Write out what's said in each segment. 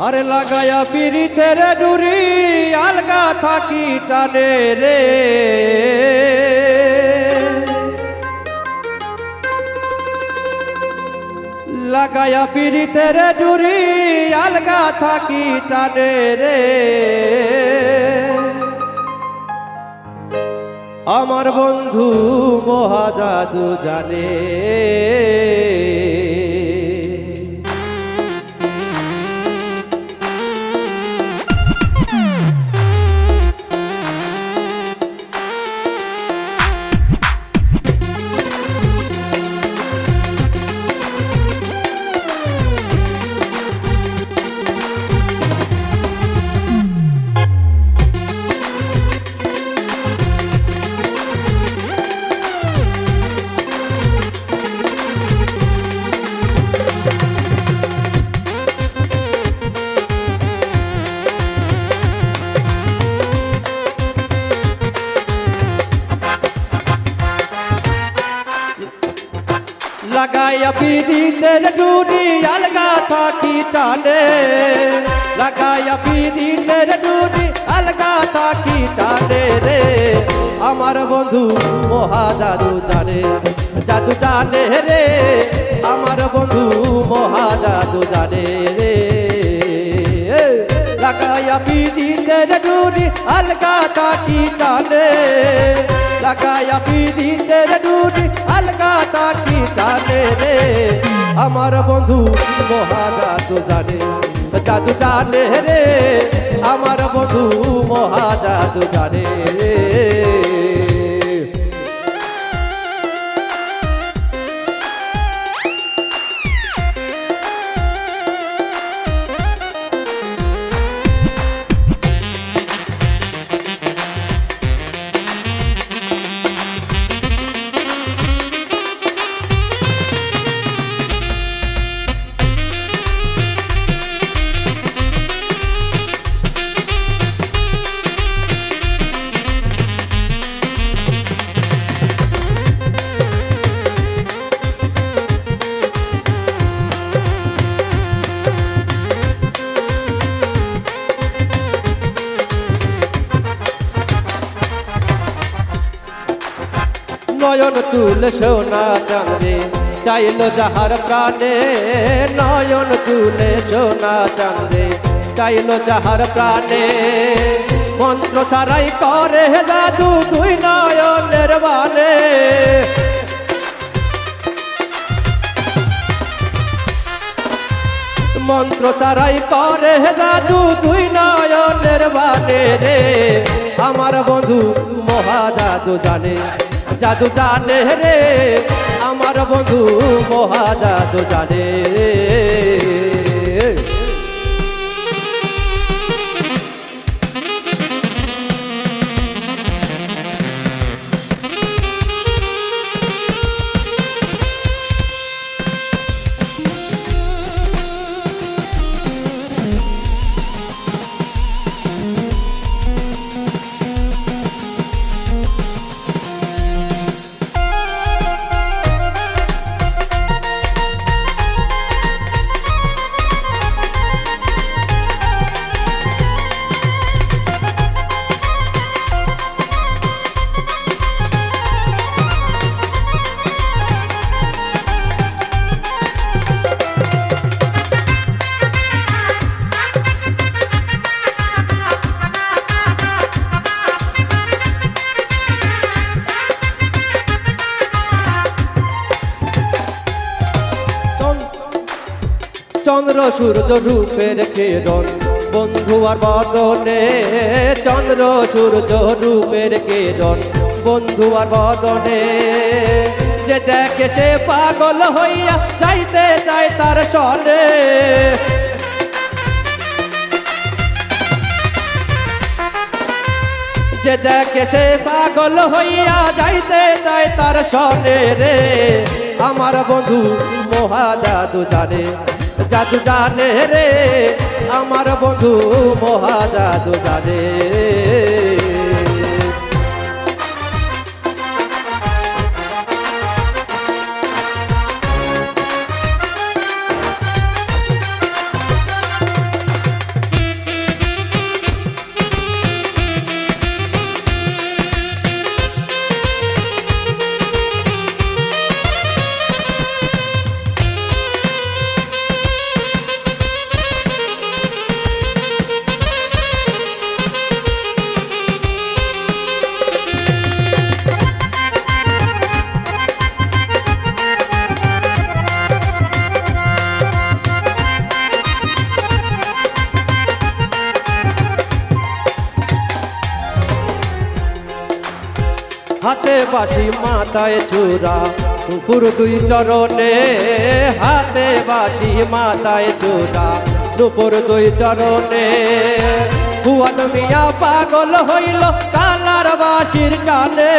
আরে লাগায়া পিরিতের ডুরি আলগা থাকি টানে রে, লাগায়া পিরিতের ডুরি আলগা থাকি টানে রে। আমার বন্ধু মহাজাদু জানে, লাগায়া পিরিতের ডুরি আলগা থাকি টানে, লাগায়া পিরিতের ডুরি আলগা থাকি টানে রে। আমার বন্ধু মহাজাদু জানে, জাদু জানে রে। আমার বন্ধু মহাজাদু জানে রে। লাগায়া পিরিতের ডুরি আলগা থাকি টানে, লাগায়া পিরিতের ডুরি আলগা থাকি টানে রে। আমার বন্ধু মহাজাদু জানে, জাদু জানে রে। আমার বন্ধু মহাজাদু জানে রে। নয়ন তুলে সোনা চাঁদে চাইলো যাহার প্রাণে, নয়ন তুলে সোনা চাঁদে চাইলো যাহার প্রাণে। মন্ত্র ছাড়াই করে জাদু দুই নয়নের বানে, মন্ত্র ছাড়াই করে জাদু দুই নয়নের বানে রে। আমার বন্ধু মহাজাদু জানে, জাদু জানে রে। আমার বন্ধু মহাজাদু জানে রে। চন্দ্র সূর্য রূপের কিরণ বন্ধু আর বদনে, চন্দ্র সূর্য রূপের কিরণ বন্ধু আর বদনে। যে দেখে সে পাগল হইয়া যাইতে চায় তার সনে, যে দেখে সে পাগল হইয়া যাইতে চায় তার সনে রে। আমার বন্ধু মহাজাদু জানে, জাদু জানে রে। আমার বন্ধু মহাজাদু জানে রে। বাঁশি মাথায় চূড়া নুপুর দুই চরণে হাতে বাঁশি মাথায় চূড়া নুপুর দুই চরণে ফুয়াদ মিয়া পাগল হইল কালার বাঁশির টানে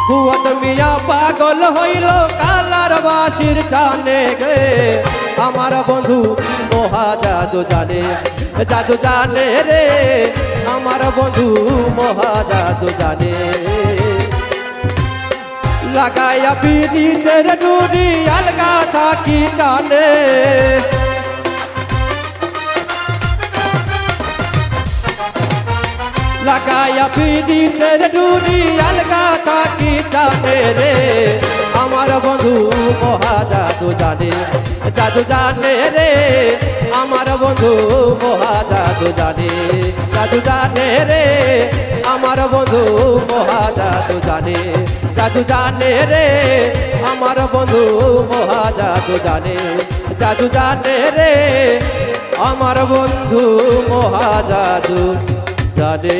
ফুয়াদ মিয়া পাগল হইল কালার বাঁশির টানে গে আমার বন্ধু মহা জাদু জানে রে আমার বন্ধু মহা জাদু জানে লাগাইয়া পিড়িতের ডুরি আলগা থাকি টানে লাগাইয়া পিড়িতের ডুরি আলগা থাকি টানে রে আমার বন্ধু মহা জাদু জানে রে আমার বন্ধু মহা জাদু জানে রে আমার বন্ধু মহা জাদু জানে রে আমার বন্ধু মহা জাদু জানে রে আমার বন্ধু মহা জাদু জানে।